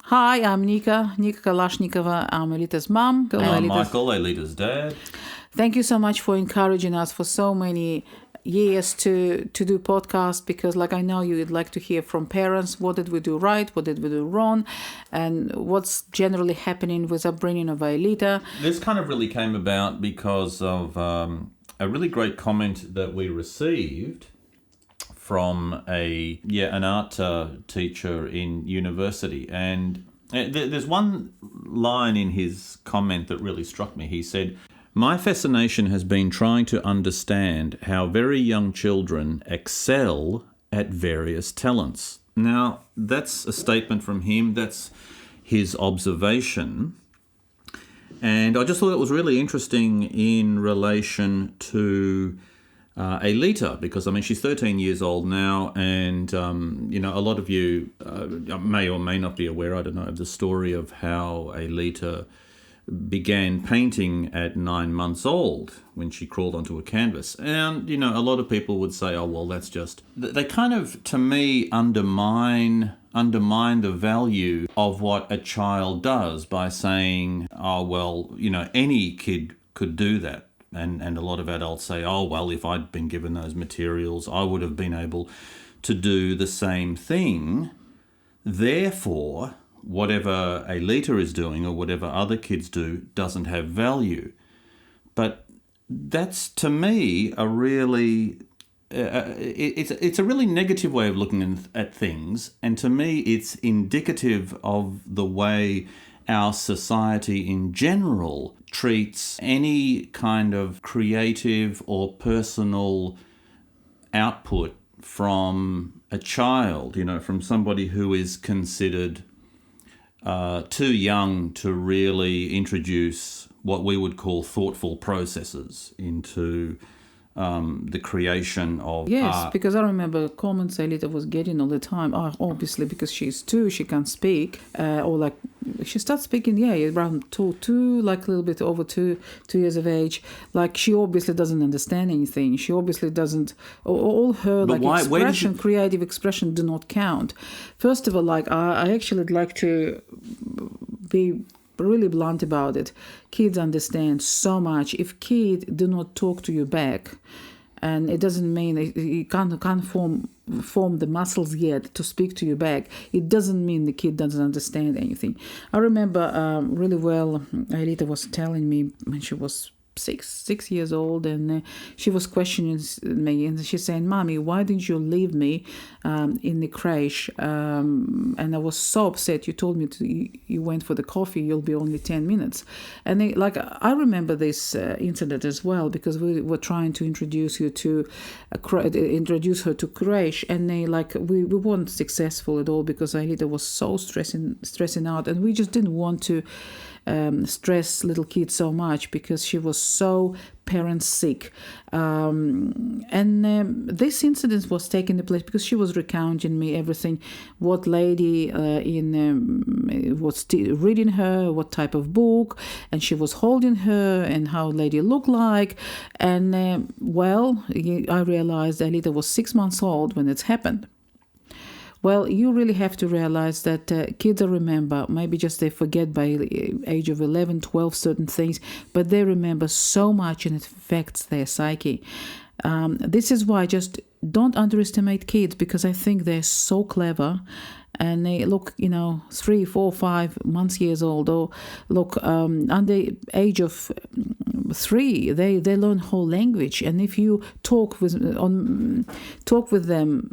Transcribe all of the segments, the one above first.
Hi, I'm Nikka Kalashnikova. I'm Aelita's mom. I'm Michael, Aelita's dad. Thank you so much for encouraging us for so many years to do podcast, because I know you would like to hear from parents. What did we do right? What did we do wrong? And what's generally happening with upbringing of Aelita? This kind of really came about because of a really great comment that we received from an art teacher in university. And there's one line in his comment that really struck me. He said, "My fascination has been trying to understand how very young children excel at various talents." Now, that's a statement from him. That's his observation. And I just thought it was really interesting in relation to Aelita, because she's 13 years old now, and a lot of you may or may not be aware, I don't know, of the story of how Aelita began painting at 9 months old when she crawled onto a canvas. And a lot of people would say, oh well, that's just, they kind of, to me, undermine the value of what a child does by saying, oh well, any kid could do that. And a lot of adults say, oh, well, if I'd been given those materials, I would have been able to do the same thing. Therefore, whatever Aelita is doing or whatever other kids do doesn't have value. But that's, to me, a really... it's a really negative way of looking at things. And to me, it's indicative of the way our society in general treats any kind of creative or personal output from a child, from somebody who is considered too young to really introduce what we would call thoughtful processes into the creation of art. Because I remember comments Aelita was getting all the time. Oh, obviously, because she's 2, she can't speak. Or she starts speaking, around two, a little bit over 2 years of age. She obviously doesn't understand anything. She obviously doesn't. All her creative expression do not count. First of all, I actually like to be really blunt about it. Kids understand so much. If kids do not talk to you back, and it doesn't mean you can't form the muscles yet to speak to you back, it doesn't mean the kid doesn't understand anything. I remember really well, Aelita was telling me when she was six years old, and she was questioning me, and she's saying, "Mommy, why didn't you leave me in the crèche?" And I was so upset. You told me you went for the coffee. You'll be only 10 minutes. And I remember this incident as well, because we were trying to introduce her to crèche, and we weren't successful at all, because Aelita was so stressing out, and we just didn't want to stress little kids so much, because she was so parent sick. This incident was taking place because she was recounting me everything, what lady was reading her, what type of book, and she was holding her, and how lady looked like. And I realized Aelita was 6 months old when it happened. Well, you really have to realize that kids remember, maybe just they forget by the age of 11, 12 certain things, but they remember so much, and it affects their psyche. This is why just don't underestimate kids, because I think they're so clever. And they look, 3, 4, 5 months years old, or look, under the age of 3, they learn whole language. And if you talk with them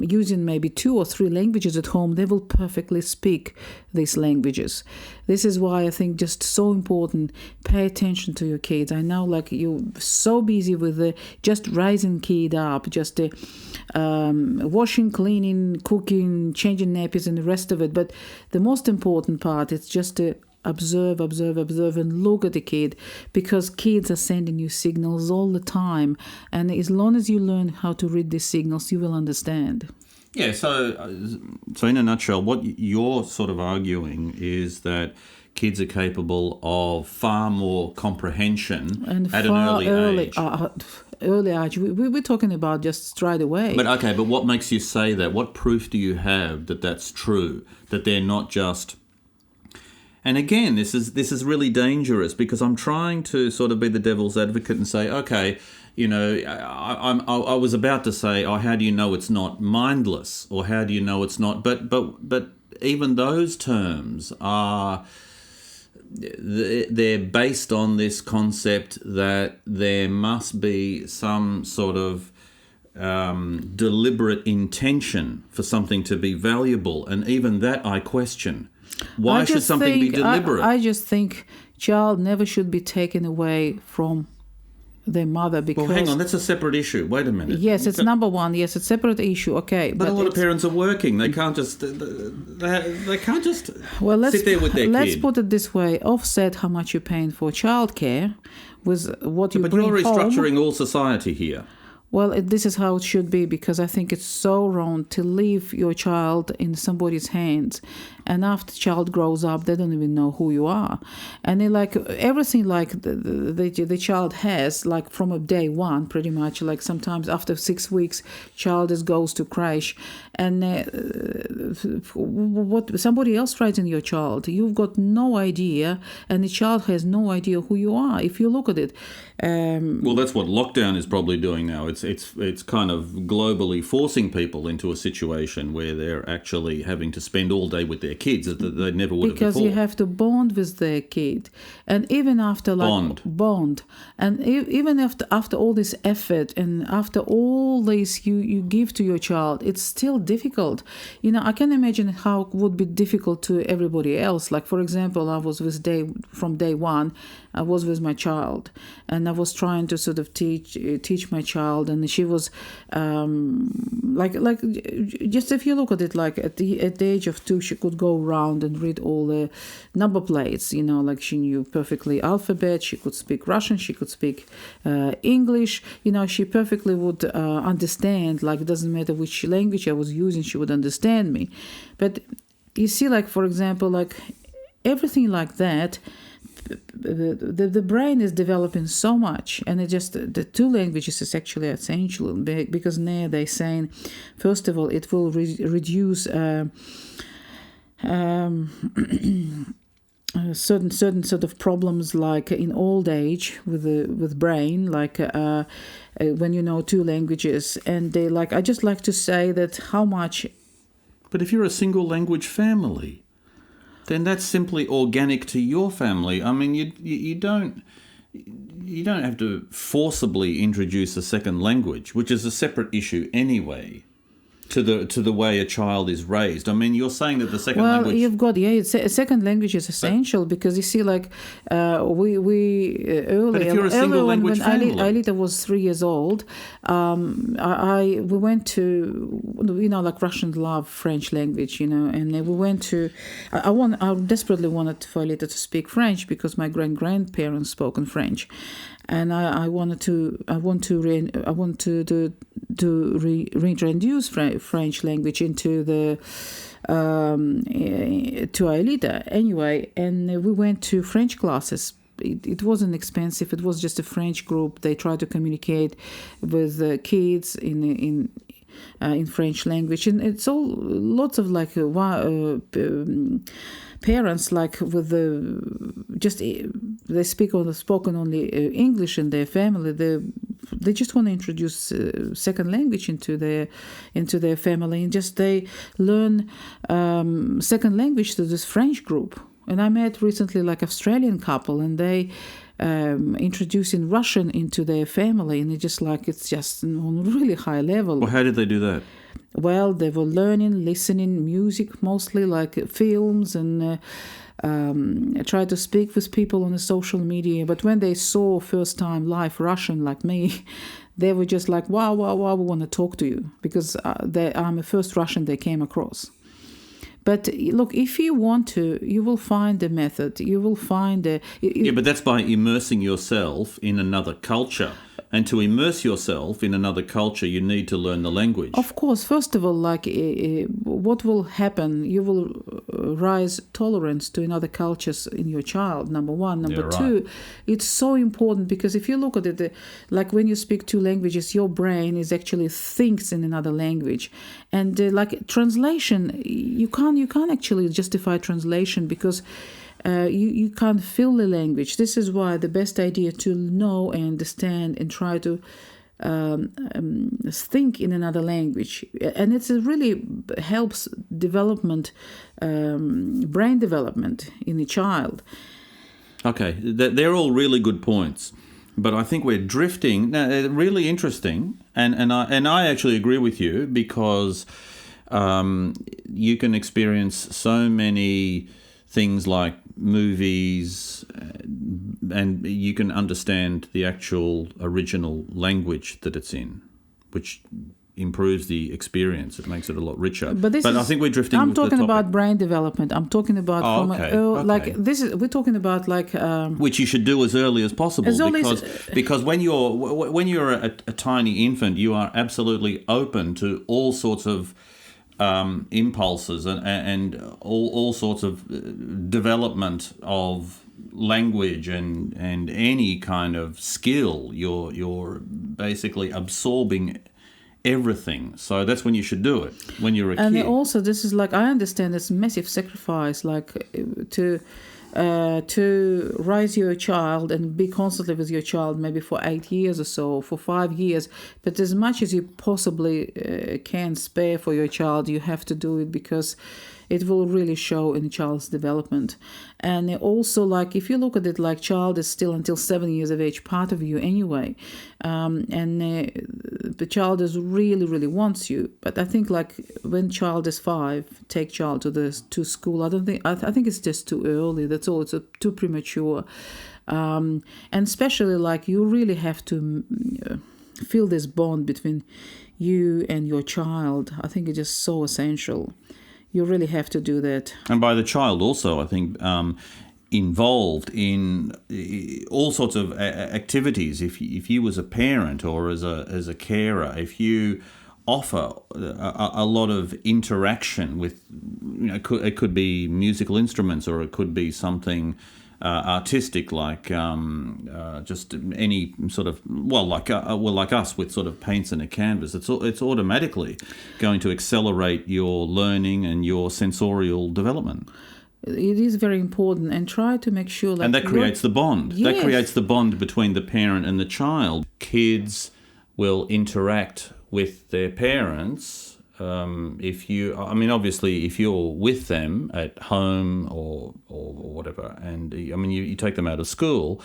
using maybe 2 or 3 languages at home, they will perfectly speak these languages. This is why I think just so important, pay attention to your kids. I know you're so busy with just raising kid up, just washing, cleaning, cooking, changing nappies and the rest of it. But the most important part is just to observe and look at the kid, because kids are sending you signals all the time, and as long as you learn how to read these signals, you will understand. Yeah, so in a nutshell, what you're sort of arguing is that kids are capable of far more comprehension at an early age. Early age, we're talking about just straight away. But what makes you say that? What proof do you have that that's true? That they're not just And again, this is really dangerous because I'm trying to sort of be the devil's advocate and say, okay, I was about to say, oh, how do you know it's not mindless, or how do you know it's not? But even those terms are, they're based on this concept that there must be some sort of deliberate intention for something to be valuable, and even that I question. Why should something be deliberate? I just think child never should be taken away from their mother because... Well, hang on, that's a separate issue. Wait a minute. Yes, it's number one. Yes, it's a separate issue. Okay, but a lot of parents are working. They can't just they can't just sit there with their kid. Let's put it this way: offset how much you're paying for childcare with what you bring home. But you're restructuring all society here. Well, this is how it should be, because I think it's so wrong to leave your child in somebody's hands, and after the child grows up, they don't even know who you are, and they like everything like the child has, like from a day one, pretty much. Like sometimes after 6 weeks, child goes to crash, and what somebody else writes in your child, you've got no idea, and the child has no idea who you are. If you look at it, well, that's what lockdown is probably doing now. It's kind of globally forcing people into a situation where they're actually having to spend all day with their kids that they never would have before. Because you have to bond with their kid, and even after bond, and even after all this effort and after all this you give to your child, it's still difficult. I can imagine how it would be difficult to everybody else. Like for example, I was from day one. I was with my child, and I was trying to sort of teach my child, and she was like just if you look at it, like at the age of 2, she could go around and read all the number plates. Like she knew perfectly alphabet. She could speak Russian. She could speak English. She perfectly would understand. Like it doesn't matter which language I was using, she would understand me. But you see, like for example, like everything like that. The brain is developing so much, and it just the 2 languages is actually essential, because now they're saying, first of all, it will reduce certain sort of problems, like in old age with brain, like when you know 2 languages, and they like. I just like to say that how much. But if you're a single language family, then that's simply organic to your family. I mean, you don't have to forcibly introduce a second language, which is a separate issue anyway, to the way a child is raised. I mean, you're saying that the second language... Well, you've got, it's a second language is essential, because you see, like, we earlier... But if you're a single language family... When Aelita was 3 years old, we went to, like Russians love French language, and we went to... I desperately wanted for Aelita to speak French, because my grandparents spoke in French. And I want to reintroduce French language into the to Aelita anyway. And we went to French classes. It wasn't expensive. It was just a French group. They tried to communicate with kids in French language, and it's all lots of like parents, like with they spoken only English in their family. They just want to introduce second language into their family, and just they learn second language to this French group. And I met recently like Australian couple, and they introducing Russian into their family, and it's just on a really high level. Well, how did they do that? Well, they were learning, listening, music mostly, like films, and try to speak with people on the social media. But when they saw first time live Russian like me, they were just like, wow, we want to talk to you, because I'm the first Russian they came across. But look, if you want to, you will find a method. You will find a... Yeah, but that's by immersing yourself in another culture. And to immerse yourself in another culture, you need to learn the language. Of course. First of all, like what will happen, you will rise tolerance to another cultures in your child, number one. Number two, it's so important, because if you look at it, like when you speak 2 languages, your brain is actually thinks in another language. And like translation, you can't actually justify translation, because you can't feel the language. This is why the best idea to know and understand and try to think in another language, and it really helps development, brain development in a child. Okay, they're all really good points, but I think we're drifting. Now, really interesting, and I actually agree with you, because you can experience so many things like movies, and you can understand the actual original language that it's in, which improves the experience. It makes it a lot richer. But I think we're drifting. I'm talking about brain development. I'm talking about like this is. We're talking about like which you should do as early as possible, because when you're a tiny infant, you are absolutely open to all sorts of impulses and all sorts of development of language and any kind of skill. You're basically absorbing everything. So that's when you should do it, when you're a kid. And also, this is like, I understand it's massive sacrifice, like to raise your child and be constantly with your child maybe for 8 years or so, for 5 years. But as much as you possibly can spare for your child, you have to do it, because it will really show in a child's development. And also, like, if you look at it, like, child is still until 7 years of age part of you anyway, and the child is really wants you. But I think, like, when child is 5, take child to school. I think it's just too early. That's all. It's too premature, and especially, like, you really have to feel this bond between you and your child. I think it's just so essential. You really have to do that. And by the child also, I think, involved in all sorts of activities. If you as a parent or as a carer, if you offer a lot of interaction with, it could be musical instruments, or it could be something artistic, like just any sort of, like us with sort of paints and a canvas. It's automatically going to accelerate your learning and your sensorial development. It is very important, and try to make sure, like, and that creates the bond. Yes. That creates the bond between the parent and the child. Kids will interact with their parents. Obviously, if you're with them at home or whatever, and you take them out of school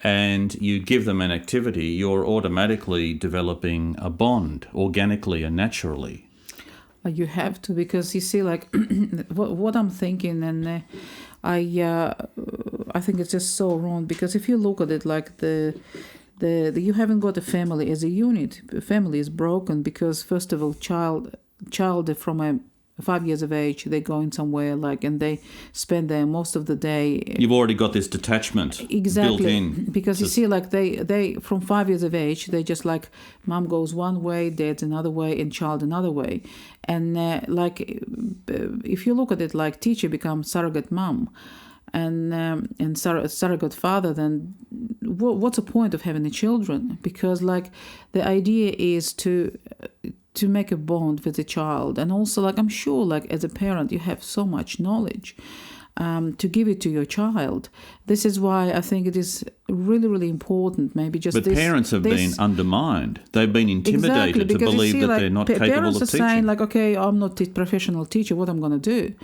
and you give them an activity, you're automatically developing a bond organically and naturally. You have to, because you see, like, what I'm thinking, and I think it's just so wrong, because if you look at it, like, you haven't got a family as a unit. A family is broken because, first of all, child from 5 years of age, they're going somewhere, like, and they spend there most of the day. You've already got this detachment built in. Because you see, like, they from 5 years of age, they just, like, mom goes one way, dad's another way, and child another way. And like, if you look at it, like, teacher becomes surrogate mom, and surrogate father, then what's the point of having the children? Because, like, the idea is to make a bond with the child. And also, like, I'm sure, like, as a parent, you have so much knowledge to give it to your child. This is why I think it is really important. Maybe just. But parents have been undermined. They've been intimidated to believe that they're not capable of teaching. Parents are saying, like, okay, I'm not a professional teacher. What I'm going to do?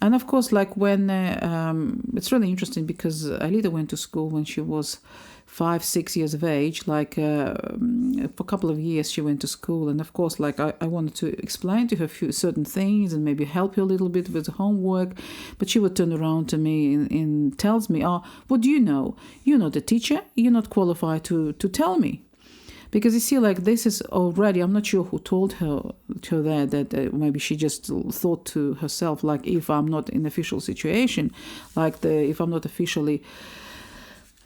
And of course, like, when it's really interesting, because Aelita went to school when she was 5-6 years of age. Like, for a couple of years she went to school, and of course, like, I wanted to explain to her certain things and maybe help her a little bit with the homework, but she would turn around to me and tells me, "Oh, what do you know? You're not a teacher. You're not qualified to tell me." Because you see, like, this is already, I'm not sure who told her that maybe she just thought to herself, like, if I'm not in official situation, like, if I'm not officially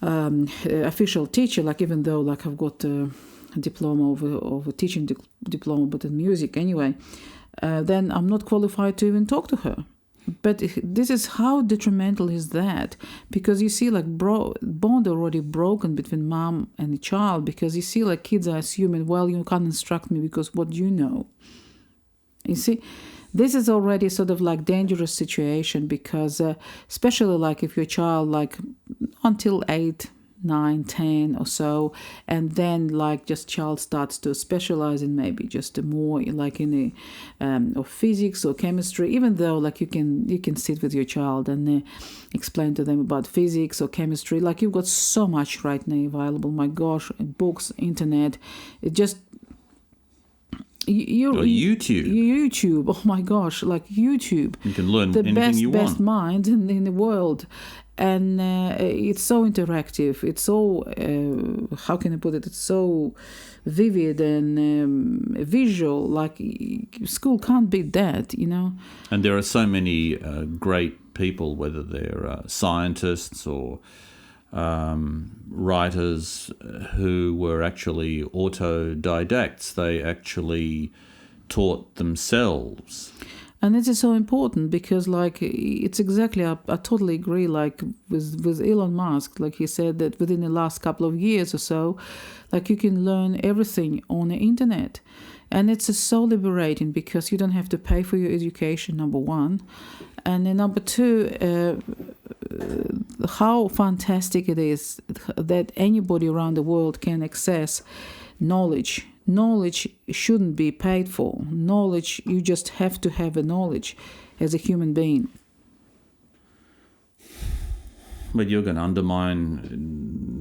official teacher, like, even though, like, I've got a diploma over teaching diploma, but in music anyway, then I'm not qualified to even talk to her. But this is how detrimental is that, because you see, like, bond already broken between mom and the child, because you see, like, kids are assuming, well, you can't instruct me because what do you know? You see, this is already sort of like dangerous situation because especially like if your child like until 8, 9, 10 or so, and then like just child starts to specialize in maybe just more like in the or physics or chemistry, even though like you can sit with your child and explain to them about physics or chemistry. Like you've got so much right now available, my gosh, books, internet, it just YouTube, oh my gosh, like YouTube, you can learn the anything you want. best minds in the world. And it's so interactive. It's so, how can I put it? It's so vivid and visual. Like school can't beat that, you know. And there are so many great people, whether they're scientists or writers who were actually autodidacts. They actually taught themselves. And this is so important because, like, it's exactly, I totally agree, like, with Elon Musk. Like, he said that within the last couple of years or so, like, you can learn everything on the internet. And it's so liberating because you don't have to pay for your education, number one. And then number two, how fantastic it is that anybody around the world can access knowledge. Knowledge shouldn't be paid for. Knowledge, you just have to have a knowledge as a human being. But you're going to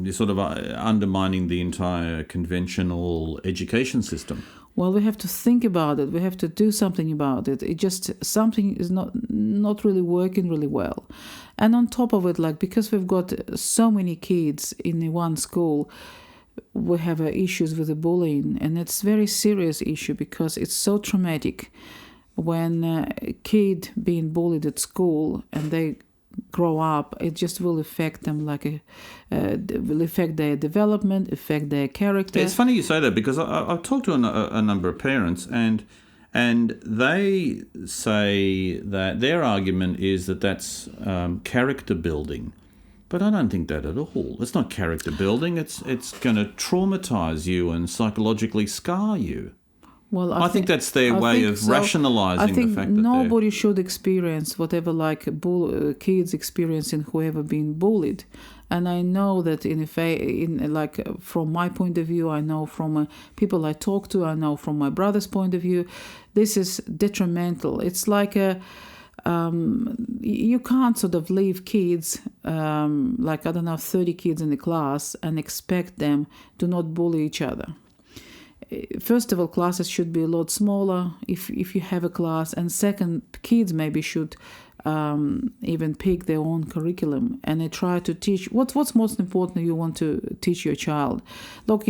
you're sort of undermining the entire conventional education system. Well, we have to think about it. We have to do something about it. It just, something is not really working really well. And on top of it, like, because we've got so many kids in the one school, we have issues with the bullying, and it's a very serious issue because it's so traumatic when a kid being bullied at school and they grow up. It just will affect them, like will affect their development, affect their character. It's funny you say that because I've talked to a number of parents, and they say that their argument is that that's character building. But I don't think that at all. It's not character building. It's going to traumatise you and psychologically scar you. Well, I think that's their way of rationalising the fact that nobody should experience whatever like kids experiencing whoever been bullied. And I know that from my point of view, I know from people I talk to, I know from my brother's point of view, this is detrimental. It's like you can't sort of leave kids, 30 kids in the class and expect them to not bully each other. First of all, classes should be a lot smaller if you have a class. And second, kids maybe should even pick their own curriculum and they try to teach what's most important you want to teach your child. Look,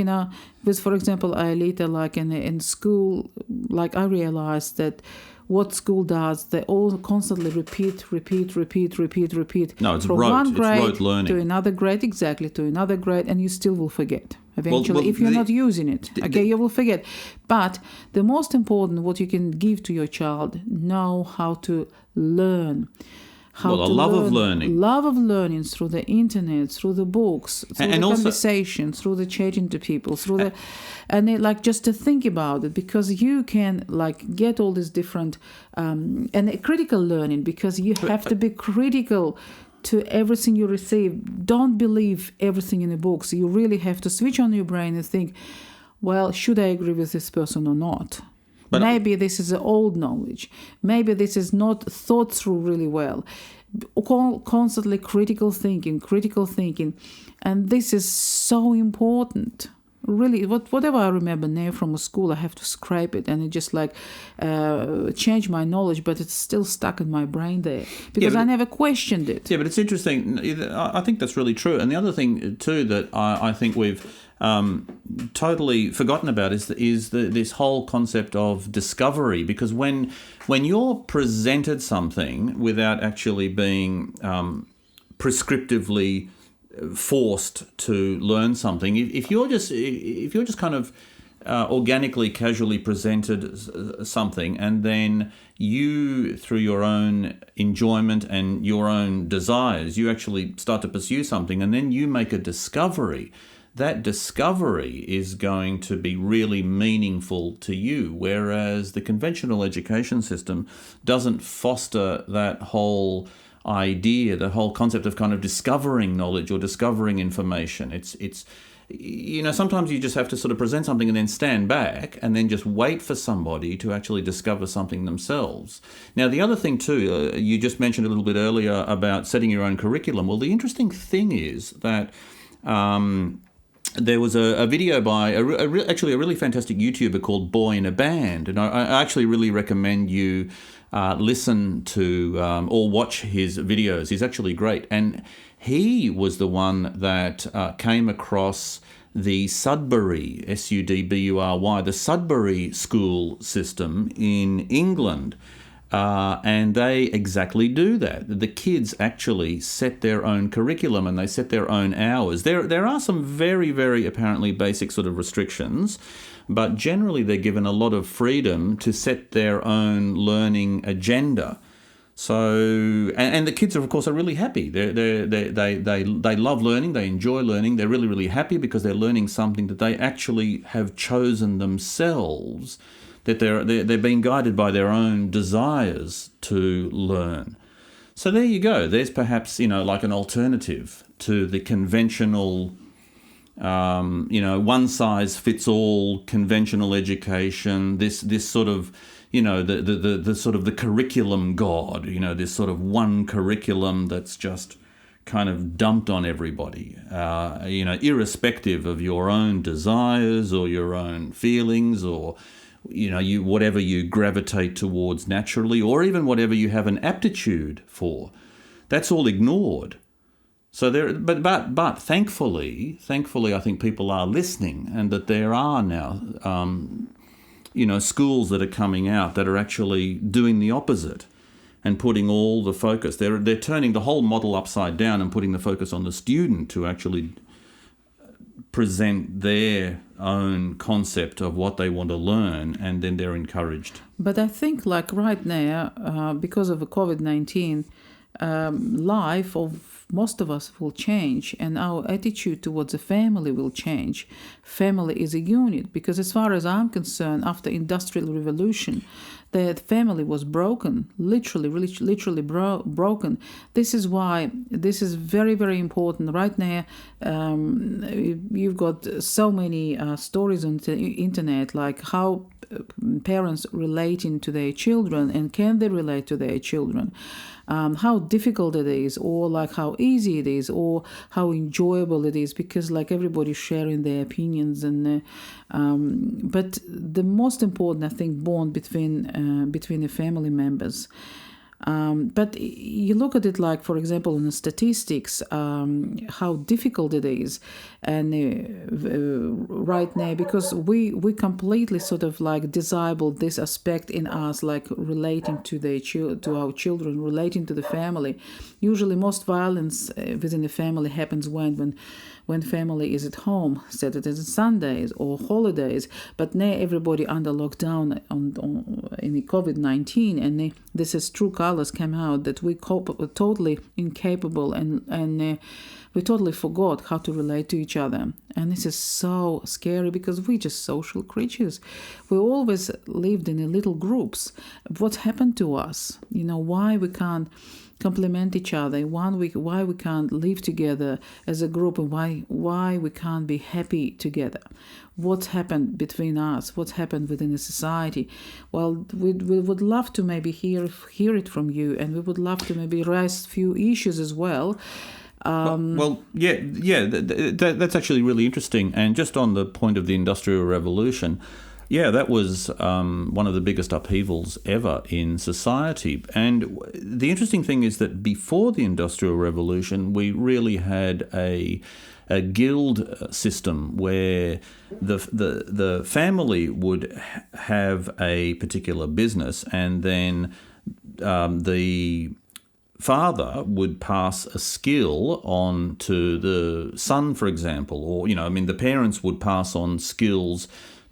with, for example, Aelita, like in school, like I realized that what school does, they all constantly repeat. No, it's from rote. one grade it's rote learning. to another grade, to another grade, and you still will forget. Eventually, if you're not using it, you will forget. But the most important, what you can give to your child, know how to learn. Love of learning. Love of learning through the internet, through the books, through the conversation, through the chatting to people, just to think about it, because you can get all these different and critical learning, because you have to be critical to everything you receive. Don't believe everything in the books. You really have to switch on your brain and think, well, should I agree with this person or not? But maybe this is old knowledge. Maybe this is not thought through really well. Constantly critical thinking. And this is so important. Really, whatever I remember now from a school, I have to scrape it, and it just change my knowledge, but it's still stuck in my brain there because I never questioned it. Yeah, but it's interesting. I think that's really true. And the other thing too that I think we've totally forgotten about is this whole concept of discovery, because when you're presented something without actually being prescriptively forced to learn something, if you're just kind of organically, casually presented something, and then you, through your own enjoyment and your own desires, you actually start to pursue something, and then you make a discovery, that discovery is going to be really meaningful to you, whereas the conventional education system doesn't foster that whole idea, the whole concept of kind of discovering knowledge or discovering information. It's sometimes you just have to sort of present something and then stand back and then just wait for somebody to actually discover something themselves. Now, the other thing too, you just mentioned a little bit earlier about setting your own curriculum. Well, the interesting thing is that there was a video by actually a really fantastic YouTuber called Boy in a Band, and I actually really recommend you listen to or watch his videos. He's actually great, and he was the one that came across the Sudbury, Sudbury, the Sudbury school system in England. And they exactly do that. The kids actually set their own curriculum and they set their own hours. There are some very, very apparently basic sort of restrictions, but generally they're given a lot of freedom to set their own learning agenda. So, and the kids, of course, are really happy. They love learning. They enjoy learning. They're really, really happy because they're learning something that they actually have chosen themselves, that they're being guided by their own desires to learn. So there you go. There's perhaps, like an alternative to the conventional, one size fits all conventional education. This sort of, the sort of the curriculum god. This sort of one curriculum that's just kind of dumped on everybody. Irrespective of your own desires or your own feelings or whatever you gravitate towards naturally, or even whatever you have an aptitude for, that's all ignored. So but thankfully, I think people are listening, and that there are now, schools that are coming out that are actually doing the opposite and putting all the focus. They're turning the whole model upside down and putting the focus on the student to actually present their own concept of what they want to learn, and then they're encouraged. But I think like right now, because of the COVID-19, life of most of us will change, and our attitude towards the family will change. Family is a unit, because as far as I'm concerned, after Industrial Revolution, the family was broken, literally broken. This is why this is very, very important. Right now, you've got so many stories on the internet, like how parents relating to their children, and can they relate to their children, how difficult it is, or like how easy it is, or how enjoyable it is, because like everybody's sharing their opinions. And but the most important, I think, bond between the family members. But you look at it like, for example, in the statistics, how difficult it is, and right now, because we completely sort of like disable this aspect in us, like relating to our children, relating to the family. Usually, most violence within the family happens when family is at home, Saturdays and Sundays or holidays. But now everybody under lockdown in the COVID-19, and this is true colors came out that we totally incapable, and we totally forgot how to relate to each other. And this is so scary, because we're just social creatures. We always lived in little groups. What happened to us? Why we can't complement each other, why we can't live together as a group, and why we can't be happy together. What happened between us? What happened within the society? Well, we would love to maybe hear it from you, and we would love to maybe raise a few issues as well. That's actually really interesting. And just on the point of the Industrial Revolution, that was one of the biggest upheavals ever in society. And the interesting thing is that before the Industrial Revolution, we really had a guild system where the family would have a particular business, and then the father would pass a skill on to the son, for example, or the parents would pass on skills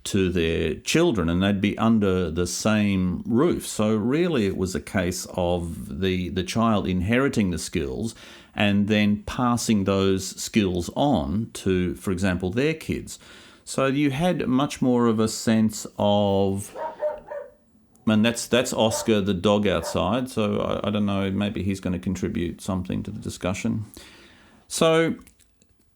to their children, and they'd be under the same roof. So really it was a case of the child inheriting the skills and then passing those skills on to, for example, their kids. So you had much more of a sense of, and that's Oscar, the dog outside. So I don't know, maybe he's going to contribute something to the discussion. So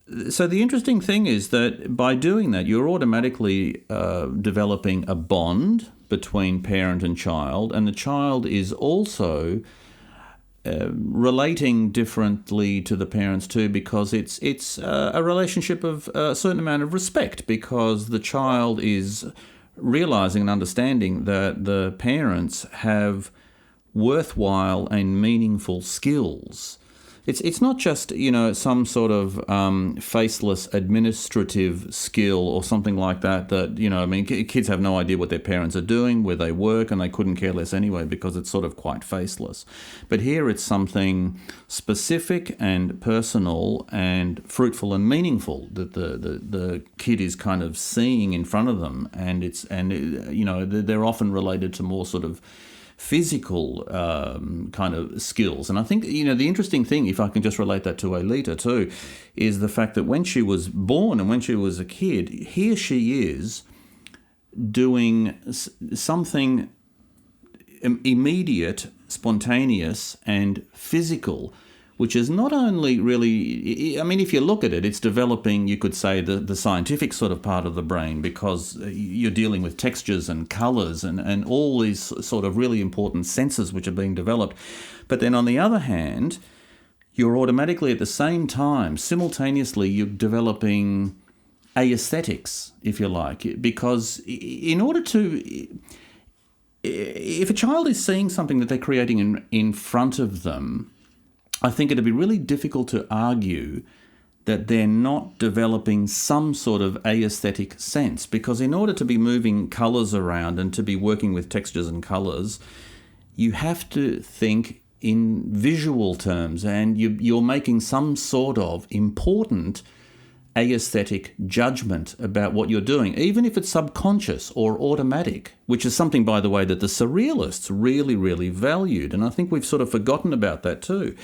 the interesting thing is that by doing that, you're automatically developing a bond between parent and child, and the child is also relating differently to the parents too, because it's a relationship of a certain amount of respect, because the child is realizing and understanding that the parents have worthwhile and meaningful skills. It's not just, some sort of faceless administrative skill or something like that, kids have no idea what their parents are doing, where they work, and they couldn't care less anyway because it's sort of quite faceless. But here it's something specific and personal and fruitful and meaningful that the kid is kind of seeing in front of them, and they're often related to more sort of physical kind of skills. And I think, the interesting thing, if I can just relate that to Aelita too, is the fact that when she was born and when she was a kid, here she is doing something immediate, spontaneous and physical, which is not only really, if you look at it, it's developing, you could say, the scientific sort of part of the brain, because you're dealing with textures and colours and all these sort of really important senses which are being developed. But then on the other hand, you're automatically at the same time, simultaneously, you're developing aesthetics, if you like, because in order to, if a child is seeing something that they're creating in front of them, I think it'd be really difficult to argue that they're not developing some sort of aesthetic sense, because in order to be moving colours around and to be working with textures and colours, you have to think in visual terms, and you're making some sort of important aesthetic judgment about what you're doing, even if it's subconscious or automatic, which is something, by the way, that the surrealists really, really valued. And I think we've sort of forgotten about that too.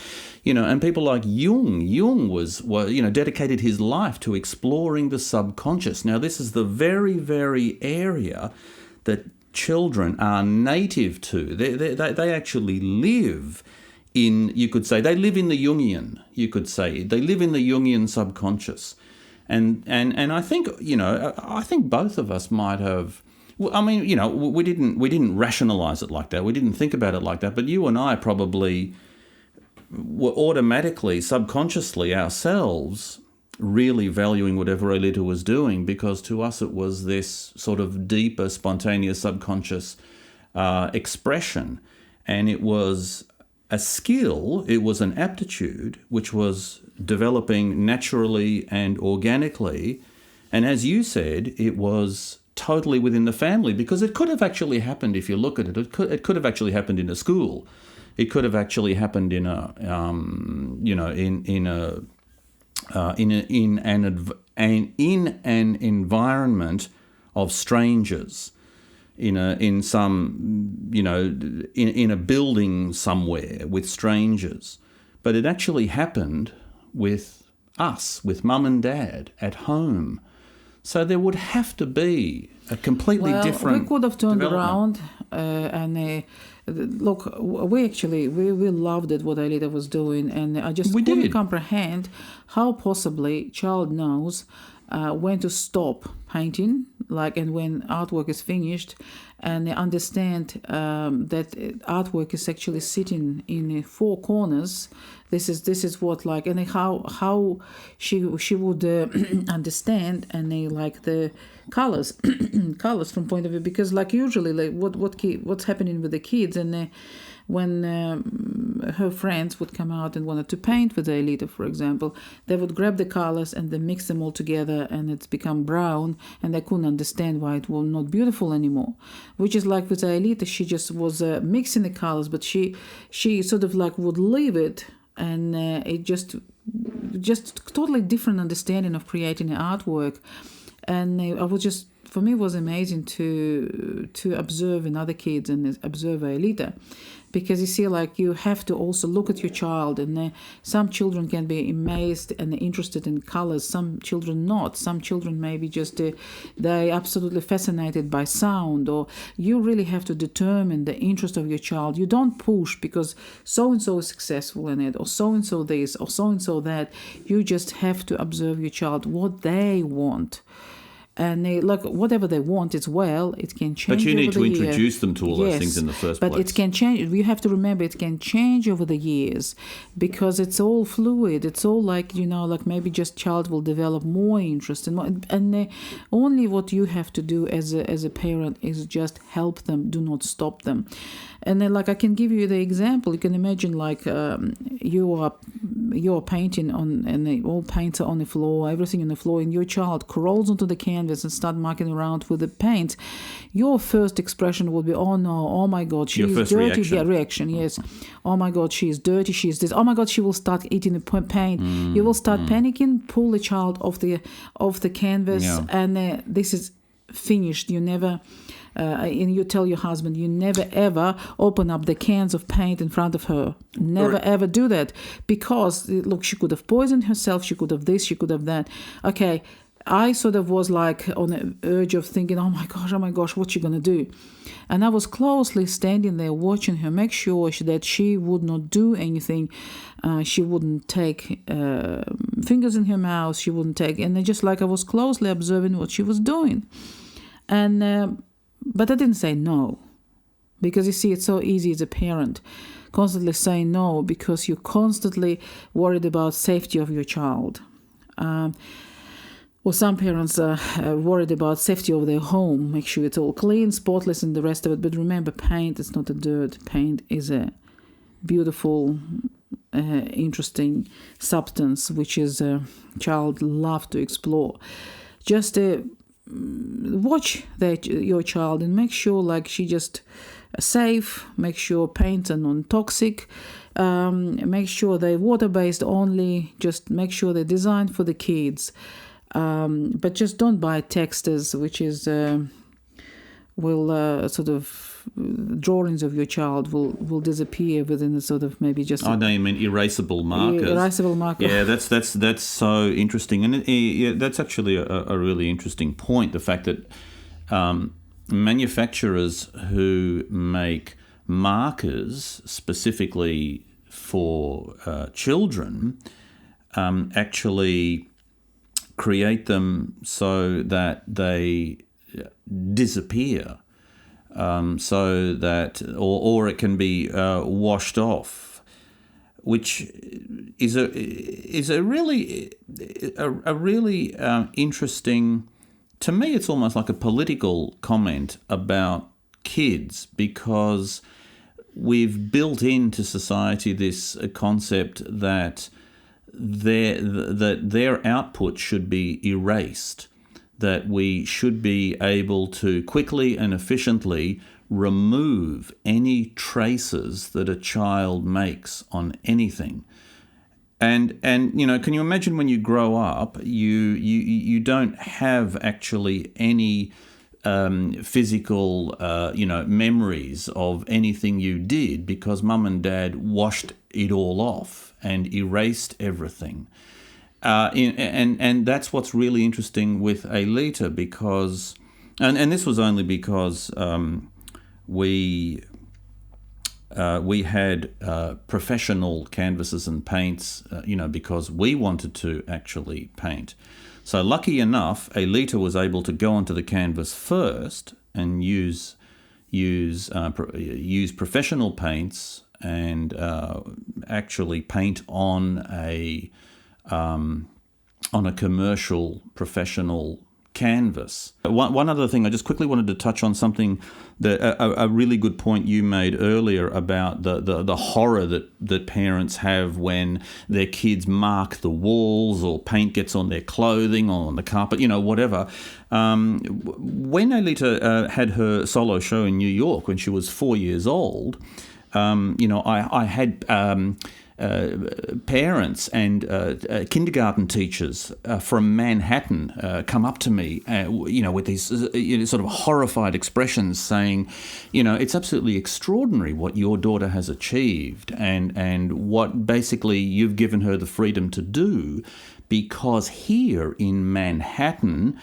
And people like Jung was dedicated his life to exploring the subconscious. Now, this is the very, very area that children are native to. They actually live in, you could say, they live in the Jungian, you could say. They live in the Jungian subconscious. And I think, I think both of us might have, we didn't rationalise it like that. We didn't think about it like that. But you and I probably were automatically, subconsciously ourselves really valuing whatever Aelita was doing, because to us it was this sort of deeper, spontaneous, subconscious expression. And it was a skill, it was an aptitude which was developing naturally and organically. And as you said, it was totally within the family, because it could have actually happened, if you look at it, it could have actually happened in a school. It could have actually happened in an environment of strangers, in a building somewhere with strangers. But it actually happened with us, with mum and dad at home. So there would have to be a completely different. We could have turned around and look. We loved it what Aelita was doing, and I just couldn't comprehend how possibly child knows when to stop painting, and when artwork is finished, and they understand that artwork is actually sitting in four corners. This is what and how she would understand, and they the colors from point of view, because usually what's happening with the kids, and when her friends would come out and wanted to paint with Aelita, for example, they would grab the colors and they mix them all together, and it's become brown, and they couldn't understand why it was not beautiful anymore. Which is with Aelita, she just was mixing the colors, but she sort of would leave it, and it just totally different understanding of creating an artwork. And I was just for me, it was amazing to observe in other kids and observe Aelita. Because you see, like, you have to also look at your child, and some children can be amazed and interested in colors, some children not. Some children maybe just they absolutely fascinated by sound, or you really have to determine the interest of your child. You don't push because so and so is successful in it, or so and so this, or so and so that. You just have to observe your child, what they want. And like whatever they want as well, it can change. But you need to over the year. introduce them to all those Yes, things in the first but place. it can change. You have to remember it can change over the years because it's all fluid. It's all like, like maybe just child will develop more interest and only what you have to do as a parent is just help them, do not stop them. And then, like, I can give you the example. You can imagine, like, you're painting and all paints are on the floor, everything on the floor, and your child crawls onto the canvas and start marking around with the paint. Your first expression will be, oh no, oh my God, she's dirty. Reaction. Yeah, reaction, yes. Oh my God, she's dirty, she's this. Oh my God, she will start eating the paint. You will start panicking, pull the child off the canvas, and this is finished. You never... and you tell your husband, you never ever open up the cans of paint in front of her. Never ever do that. Because, look, she could have poisoned herself, she could have this, she could have that. Okay, I sort of was like on the urge of thinking, oh my gosh, what's she going to do? And I was closely standing there watching her, make sure that she would not do anything. She wouldn't take fingers in her mouth, she wouldn't take... And just like I was closely observing what she was doing. And... But I didn't say no, because you see, it's so easy as a parent, constantly saying no because you're constantly worried about safety of your child. Or some parents are worried about safety of their home, make sure it's all clean, spotless, and the rest of it. But remember, paint is not a dirt. Paint is a beautiful, interesting substance which is a child love to explore. Just watch your child and make sure, like, she just safe, make sure paints are non-toxic, make sure they're water-based only, just make sure they're designed for the kids, but just don't buy textures which is will sort of drawings of your child will disappear within a sort of maybe just... I know you mean erasable markers. Erasable markers. Yeah, that's so interesting. And that's actually a really interesting point, the fact that manufacturers who make markers specifically for children actually create them so that they disappear, so that or it can be washed off, which is a really interesting. To me, it's almost like a political comment about kids, because we've built into society this concept that their output should be erased, that we should be able to quickly and efficiently remove any traces that a child makes on anything. And can you imagine when you grow up, you don't have actually any physical memories of anything you did, because mum and dad washed it all off and erased everything. And that's what's really interesting with Aelita, because, and this was only because we had professional canvases and paints, because we wanted to actually paint. So lucky enough, Aelita was able to go onto the canvas first and use professional paints and actually paint on a commercial professional canvas. One other thing, I just quickly wanted to touch on something that a really good point you made earlier about the horror that parents have when their kids mark the walls or paint gets on their clothing or on the carpet, whatever. When Aelita had her solo show in New York when she was 4 years old, I had parents and kindergarten teachers from Manhattan come up to me, with these sort of horrified expressions saying, it's absolutely extraordinary what your daughter has achieved and what basically you've given her the freedom to do, because here in Manhattan,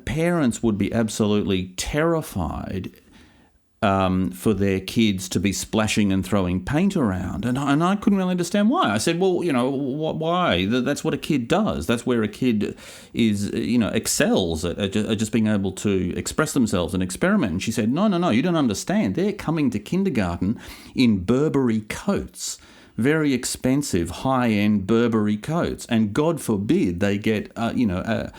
parents would be absolutely terrified for their kids to be splashing and throwing paint around. And I couldn't really understand why. I said, well, why? That's what a kid does. That's where a kid is, excels at just being able to express themselves and experiment. And she said, no, you don't understand. They're coming to kindergarten in Burberry coats. Very expensive, high-end Burberry coats. And God forbid they get, a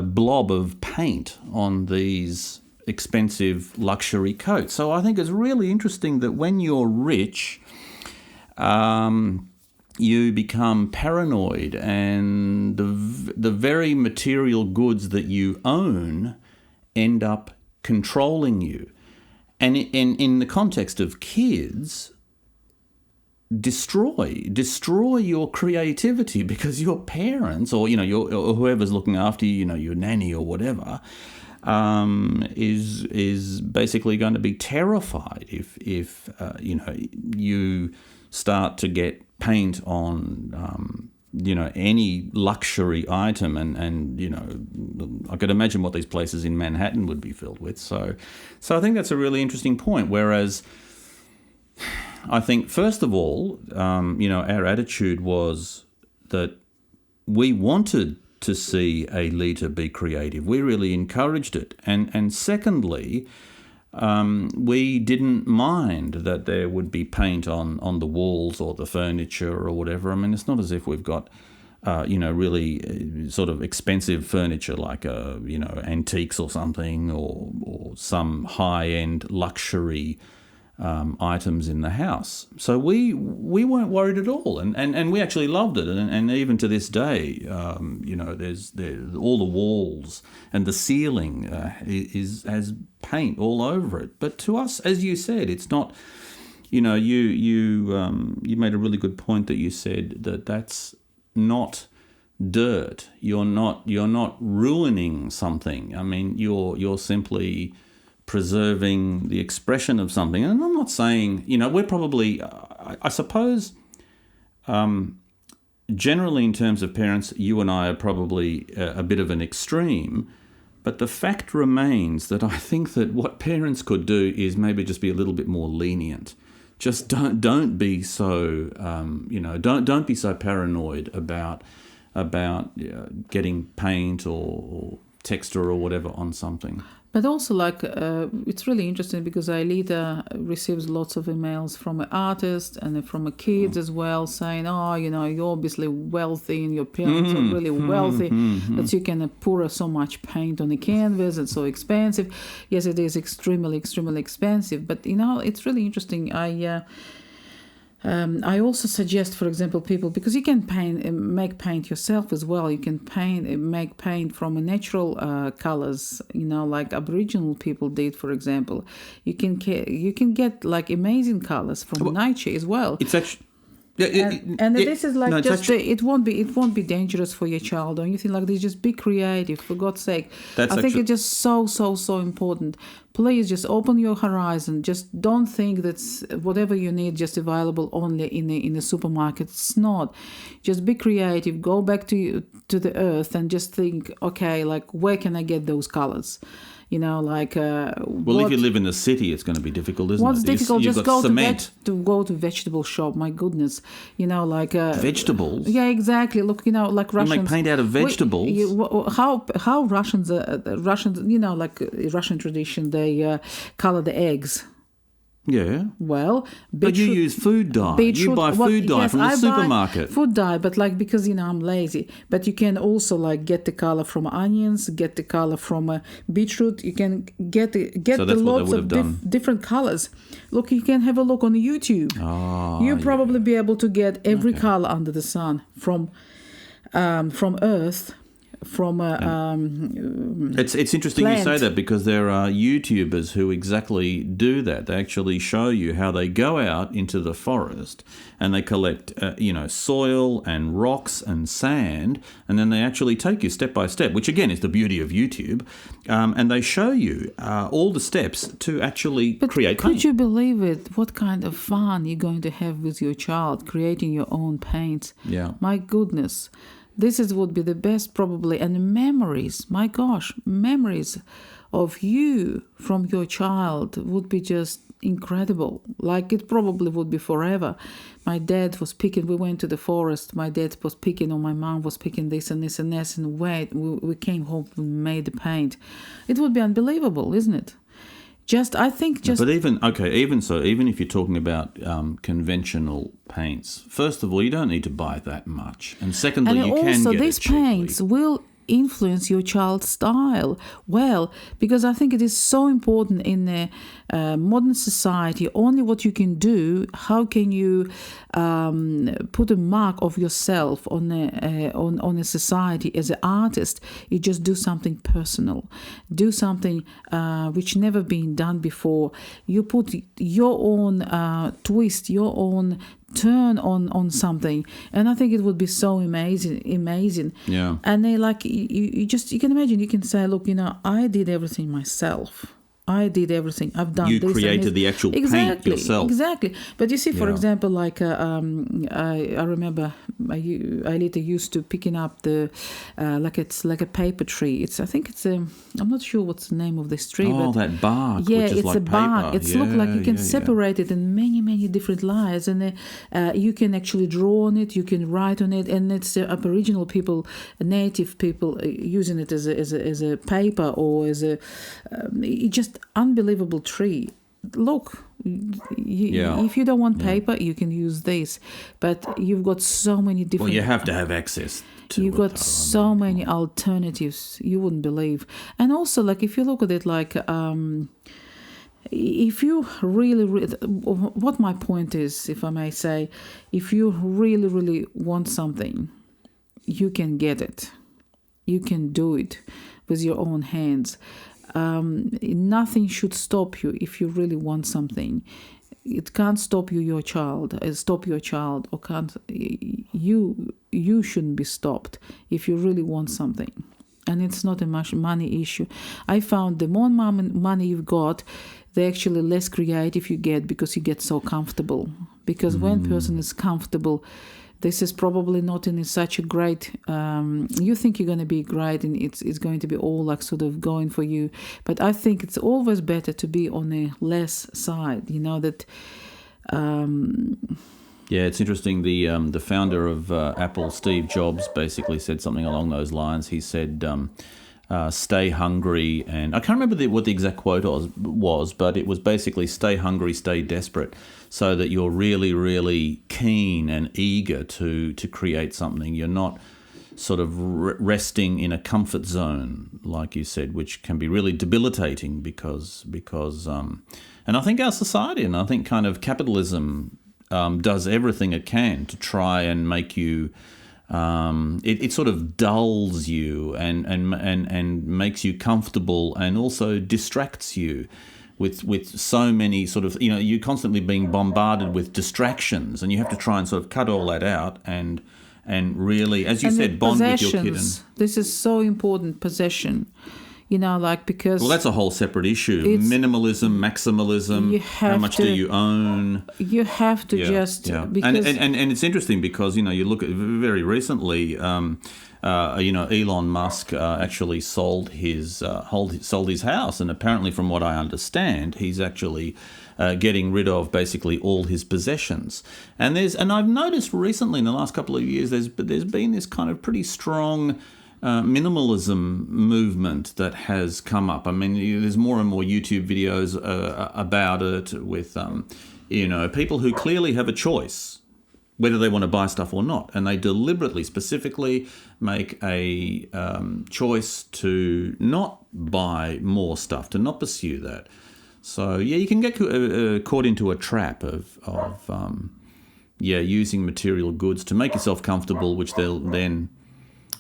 blob of paint on these expensive luxury coats. So I think it's really interesting that when you're rich, you become paranoid, and the very material goods that you own end up controlling you. And in the context of kids, destroy your creativity, because your parents or or whoever's looking after you, your nanny or whatever, is basically going to be terrified if you start to get paint on any luxury item, and I could imagine what these places in Manhattan would be filled with. So I think that's a really interesting point. Whereas I think, first of all, our attitude was that we wanted to see Aelita be creative. We really encouraged it. And secondly, we didn't mind that there would be paint on the walls or the furniture or whatever. I mean, it's not as if we've got, really sort of expensive furniture like, antiques or something, or some high-end luxury items in the house. So we weren't worried at all, and we actually loved it. And even to this day, there's all the walls and the ceiling has paint all over it. But to us, as you said, it's not. You made a really good point that you said that's not dirt. You're not ruining something. I mean, you're simply preserving the expression of something. And I'm not saying, we're probably, I suppose, generally in terms of parents, you and I are probably a bit of an extreme, but the fact remains that I think that what parents could do is maybe just be a little bit more lenient. Just don't be so, don't be so paranoid about getting paint or texture or whatever on something. But also, it's really interesting because Aelita receives lots of emails from artists and from kids as well, saying, you're obviously wealthy and your parents are really wealthy, that you can pour so much paint on a canvas, it's so expensive. Yes, it is extremely, extremely expensive. But, it's really interesting. I also suggest, for example, people, because you can make paint yourself as well. You can make paint from natural colors, like Aboriginal people did, for example. You can get like amazing colors from nature as well. It's actually. This is like it won't be dangerous for your child or anything like this. Just be creative, for God's sake. I think it's just so important. Please just open your horizon. Just don't think that's whatever you need just available only in the supermarket. It's not. Just be creative. Go back to the earth and just think, okay, like where can I get those colors? If you live in the city, it's going to be difficult, isn't it? What's difficult? Just go to vegetable shop. My goodness, vegetables. Yeah, exactly. Look, like Russians. You make paint out of vegetables. How Russians, like Russian tradition, they color the eggs. Yeah. Well, but you use food dye. You buy food dye from the supermarket. Food dye, but because I'm lazy. But you can also get the color from onions, get the color from beetroot. You can get the lots of different colors. Look, you can have a look on YouTube. You'll probably be able to get every color under the sun from Earth. from a It's interesting plant. you say that, because there are YouTubers who exactly do that. They actually show you how they go out into the forest and they collect, soil and rocks and sand, and then they actually take you step by step, which again is the beauty of YouTube, and they show you all the steps to actually create Could paint. you believe it? What kind of fun you're going to have with your child creating your own paints? Yeah. My goodness. This would be the best probably. And memories, my gosh, memories of you from your child would be just incredible. Like it probably would be forever. My dad was picking, we went to the forest, my dad was picking, or my mom was picking this and this and this, and we came home and made the paint. It would be unbelievable, isn't it? But even if you're talking about conventional paints, first of all, you don't need to buy that much, and secondly, and you can also get these it cheaply. paints will influence your child's style. Well, because I think it is so important in the modern society. Only what you can do, how can you put a mark of yourself on a society as an artist? You just do something personal, do something which never been done before. You put your own twist, your own turn on something, and I think it would be so amazing. Yeah. And they you can imagine, you can say, look, I did everything myself. I did everything. I've done You this. created the actual paint yourself. Exactly. But you see, for Yeah. example, like I remember Aelita used to picking up the it's like a paper tree. I think it's I'm not sure what's the name of this tree. Oh, but that bark. yeah, which is it's like a bark. paper. It's look like you can separate it in many different layers, and you can actually draw on it. You can write on it, and it's Aboriginal people, native people using it as a paper or as a just unbelievable tree. Look, if you don't want paper, you can use this, but you've got so many different. Well, you have to have access to You've got so many alternatives you wouldn't believe. And also, like, if you look at it, like, if you really, what my point is, if I may say, if you really want something, you can get it. You can do it with your own hands. Nothing should stop you if you really want something. It can't stop your child, or can't you shouldn't be stopped if you really want something. And it's not a much money issue. I found the more money you've got, the actually less creative you get, because you get so comfortable. Because when a person is comfortable, this is probably not in such a great, you think you're going to be great and it's going to be all like sort of going for you. But I think it's always better to be on a less side, that... Yeah, it's interesting. The founder of Apple, Steve Jobs, basically said something along those lines. He said, stay hungry, and I can't remember what the exact quote was, but it was basically stay hungry, stay desperate, so that you're really, really keen and eager to create something. You're not sort of resting in a comfort zone, like you said, which can be really debilitating because and I think our society, and I think kind of capitalism does everything it can to try and make you it sort of dulls you and makes you comfortable, and also distracts you with so many sort of, you're constantly being bombarded with distractions, and you have to try and sort of cut all that out and really, as you said, bond with your kid. This is so important, possession. Because... Well, that's a whole separate issue. Minimalism, maximalism, how much do you own? You have to Because... And it's interesting because, you look at very recently, Elon Musk actually sold his house, and apparently, from what I understand, he's actually getting rid of basically all his possessions. And I've noticed recently in the last couple of years, there's been this kind of pretty strong minimalism movement that has come up. I mean, there's more and more YouTube videos about it with, people who clearly have a choice whether they want to buy stuff or not, and they deliberately, specifically make a choice to not buy more stuff, to not pursue that. So you can get caught into a trap of using material goods to make yourself comfortable, which they'll then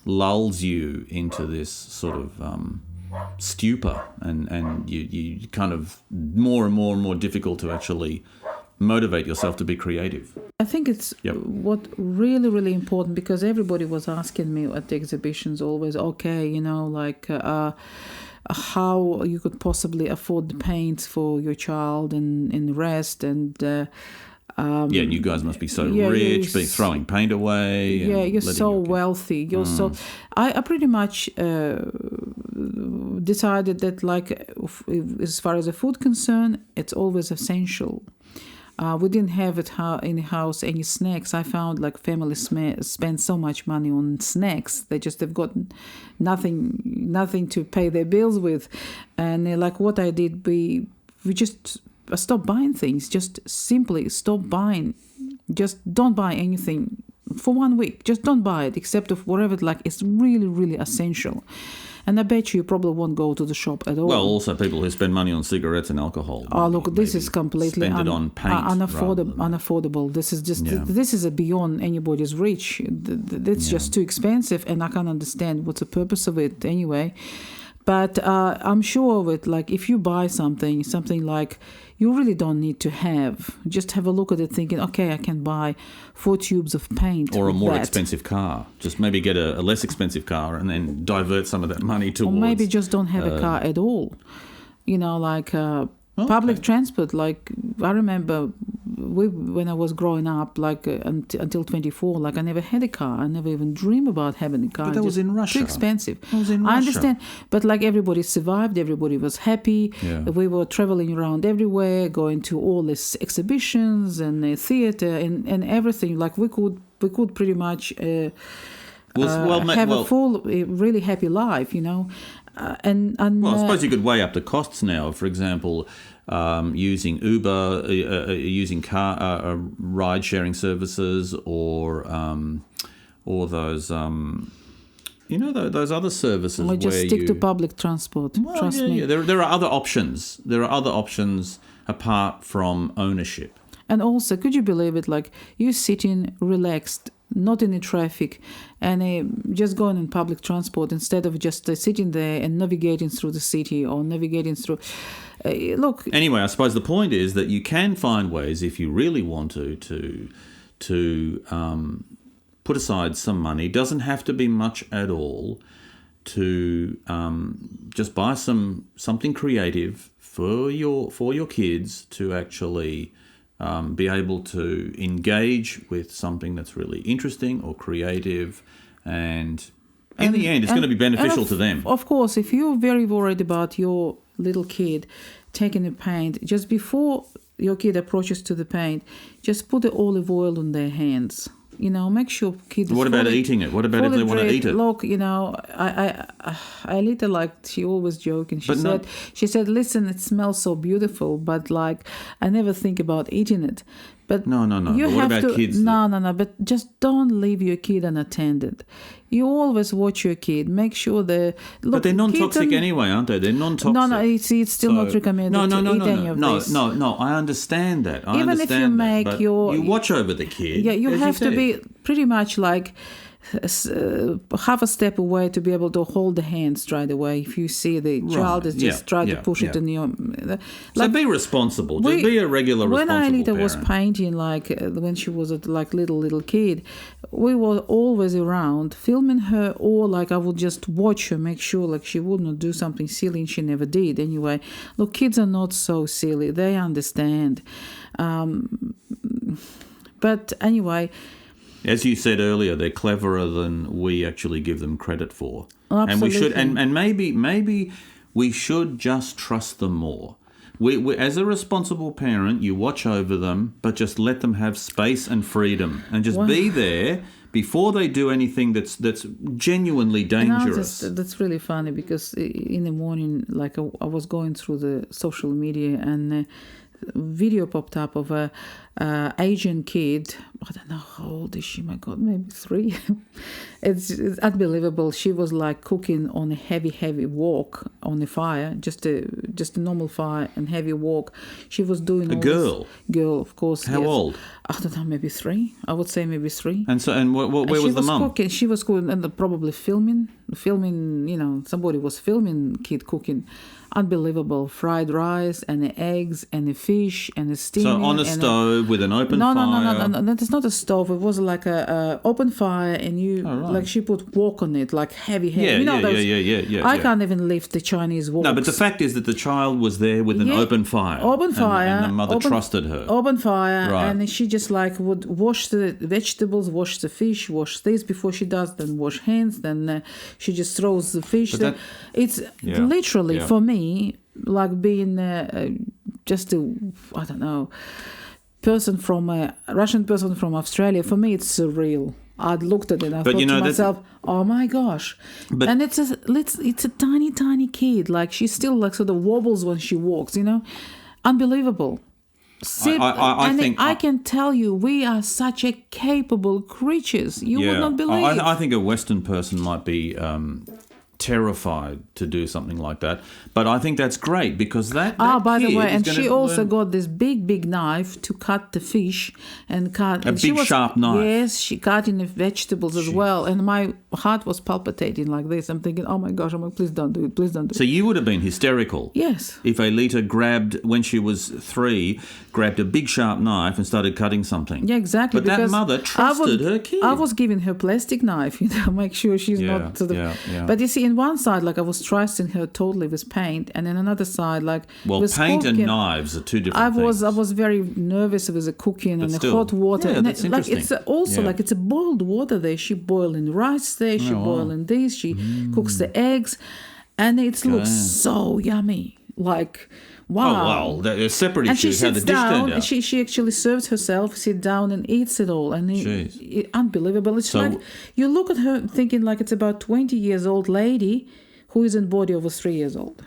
lulls you into this sort of stupor, and you kind of more and more difficult to actually motivate yourself to be creative. I think it's what really, really important, because everybody was asking me at the exhibitions always, okay, how you could possibly afford the paints for your child and the rest, and you guys must be so rich, be throwing paint away. You're so wealthy. You're so. I pretty much decided that, like, as far as the food concerned, it's always essential. We didn't have in the house any snacks. I found like families spend so much money on snacks. They've got nothing to pay their bills with, and like what I did, we just stopped buying things. Just simply stop buying. Just don't buy anything for 1 week. Just don't buy it, except of whatever like is really, really essential. And I bet you probably won't go to the shop at all. Well, also people who spend money on cigarettes and alcohol. Oh, look, this is completely spend it on paint unaffordable. This is just this is beyond anybody's reach. It's just too expensive, and I can't understand what's the purpose of it anyway. But I'm sure of it. Like if you buy something like you really don't need to have. Just have a look at it thinking, okay, I can buy 4 tubes of paint. Or a more expensive car. Just maybe get a less expensive car and then divert some of that money towards... Or maybe just don't have a car at all. Public transport. Like I remember when I was growing up, like until 24, like I never had a car. I never even dreamed about having a car. But that was in Russia. Too expensive. That was in Russia. I understand, but like everybody survived. Everybody was happy. Yeah. We were traveling around everywhere, going to all these exhibitions and theater and everything. Like we could pretty much have a full, really happy life, And I suppose you could weigh up the costs now. For example, using Uber, using car ride-sharing services, or those those other services. Or just stick to public transport. Well, Trust me. Yeah. There are other options. There are other options apart from ownership. And also, could you believe it? Like you sitting relaxed, not in the traffic, and just going in public transport instead of just sitting there and navigating through the city or navigating through. Look. Anyway, I suppose the point is that you can find ways, if you really want to put aside some money. It doesn't have to be much at all. To just buy something creative for your kids to actually. Be able to engage with something that's really interesting or creative, and in the end, it's going to be beneficial to them. Of course, if you're very worried about your little kid taking the paint, just before your kid approaches to the paint, just put the olive oil on their hands. Make sure kids... What about eating it? What about if they want to eat it? Look, Aelita, like, she always joking. She said, listen, it smells so beautiful, but, like, I never think about eating it. But no. But what about kids? No. But just don't leave your kid unattended. You always watch your kid. Make sure but they're non-toxic anyway, aren't they? They're non-toxic. No. It's still not recommended to eat any of this. No. I understand that. Even if you make you watch over the kid. Yeah, you have to be pretty much like half a step away to be able to hold the hand straight away. If you see the child is just trying to push it in your... So be responsible. Just be a regular responsible parent. When Aelita was painting, like when she was a little kid, we were always around filming her, or like I would just watch her, make sure like she would not do something silly, and she never did. Anyway, look, kids are not so silly. They understand. But anyway... As you said earlier, they're cleverer than we actually give them credit for. Absolutely. And we should, and maybe we should just trust them more. We, as a responsible parent, you watch over them, but just let them have space and freedom, and just be there before they do anything that's genuinely dangerous. That's really funny, because in the morning, like I was going through the social media, and video popped up of a Asian kid. I don't know how old is she. My God, maybe 3. It's unbelievable. She was like cooking on a heavy wok on the fire, just a normal fire and heavy wok. She was doing A girl, of course. How yes. old? I don't know, maybe 3. I would say maybe 3. And so, and where was the mum? Cooking. She was cooking and probably filming. Somebody was filming kid cooking. Unbelievable. Fried rice and the eggs and the fish and the steaming. So on a stove with an open fire? No. It's not a stove. It was like a open fire, and like she put wok on it, like heavy. Yeah. I can't even lift the Chinese woks. No, but the fact is that the child was there with an open fire. Open fire. And the mother trusted her. Open fire. Right. And she just like would wash the vegetables, wash the fish, wash this before she does, then wash hands, then she just throws the fish. It's literally, for me, like being just a Russian person from Australia. For me, it's surreal. I looked at it and I thought to myself, oh my gosh. And it's a tiny kid. Like she still like sort of wobbles when she walks, Unbelievable. I can tell you, we are such a capable creatures. You would not believe. I think a Western person might be terrified to do something like that, but I think that's great because that by the kid way, is and gonna she also learn... got this big knife to cut the fish and cut sharp knife. Yes, she cut in the vegetables as well, and my heart was palpitating like this. I'm thinking, oh my gosh, please don't do it. So you would have been hysterical. Yes. If Aelita when she was 3, grabbed a big sharp knife and started cutting something. Yeah, exactly. But that mother trusted her kid. I was giving her plastic knife, make sure she's not sort of. Yeah. But you see, in one side, like I was trusting her totally with paint, and then another side, like paint and knives are two different things. I was very nervous with the cooking and the hot water. Yeah, that's interesting. Like it's also like it's a boiled water there. She boiling rice there. She boiling this. She cooks the eggs, and it looks so yummy. Like. Wow. Oh, well, a separate and issue is how the dish turned out. She actually serves herself, sit down and eats it all. And unbelievable. It's like you look at her thinking like it's about 20 years old lady who is in body over 3 years old.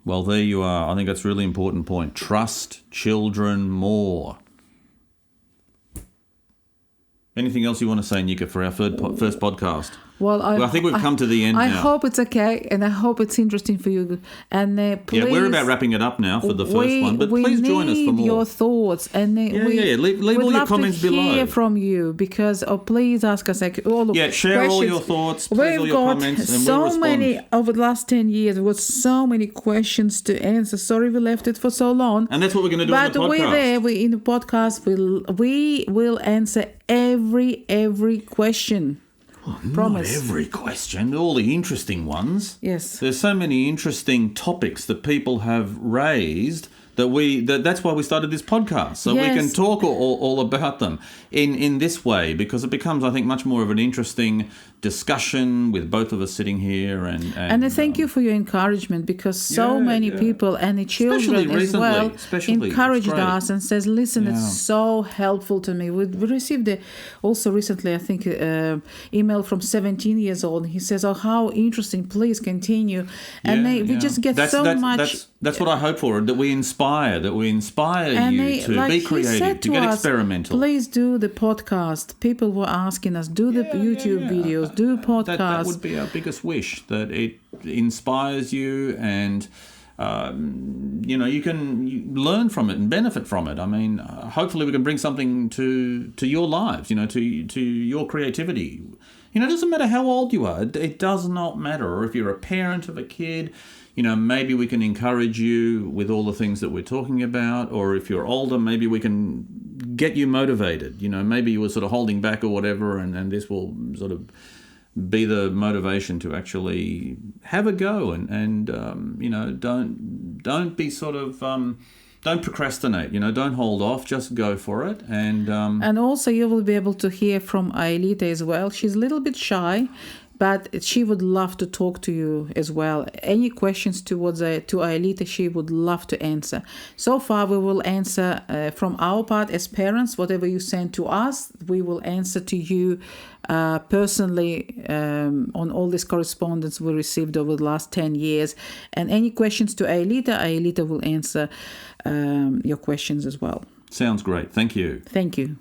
Well, there you are. I think that's a really important point. Trust children more. Anything else you want to say, Nikka, for our first podcast? Well, I think we've come to the end now. I hope it's okay, and I hope it's interesting for you. And please, we're about wrapping it up now for the first one, but please join us for more. We need your thoughts, and leave all your comments below. We'd love to hear from you because, please ask us all the questions. Share all your thoughts, please, all your comments, and we'll respond. Many over the last 10 years. We've got so many questions to answer. Sorry we left it for so long. And that's what we're going to do in the podcast. But in the podcast, we will answer every question. Well, not every question, all the interesting ones. Yes. There's so many interesting topics that people have raised that's why we started this podcast, so we can talk all about them in this way, because it becomes, I think, much more of an interesting discussion with both of us sitting here. And thank you for your encouragement, because so many people and the children as well encouraged us and says, listen, it's so helpful to me. We received also recently, I think, email from 17 years old. He says, oh, how interesting, please continue. And we just get much... That's what I hope for, that we inspire you to be creative, to get experimental. Please do the podcast. People were asking us, do the YouTube videos, do podcasts. That would be our biggest wish, that it inspires you and... you can learn from it and benefit from it. I mean, hopefully we can bring something to your lives, to your creativity. It doesn't matter how old you are. It does not matter. Or if you're a parent of a kid, maybe we can encourage you with all the things that we're talking about. Or if you're older, maybe we can get you motivated. Maybe you were sort of holding back or whatever, and this will sort of be the motivation to actually have a go and don't be sort of don't procrastinate, don't hold off, just go for it. And also you will be able to hear from Aelita as well. She's a little bit shy, But she would love to talk to you as well. Any questions to Aelita, she would love to answer. So far, we will answer from our part as parents. Whatever you send to us, we will answer to you personally on all this correspondence we received over the last 10 years. And any questions to Aelita will answer your questions as well. Sounds great. Thank you. Thank you.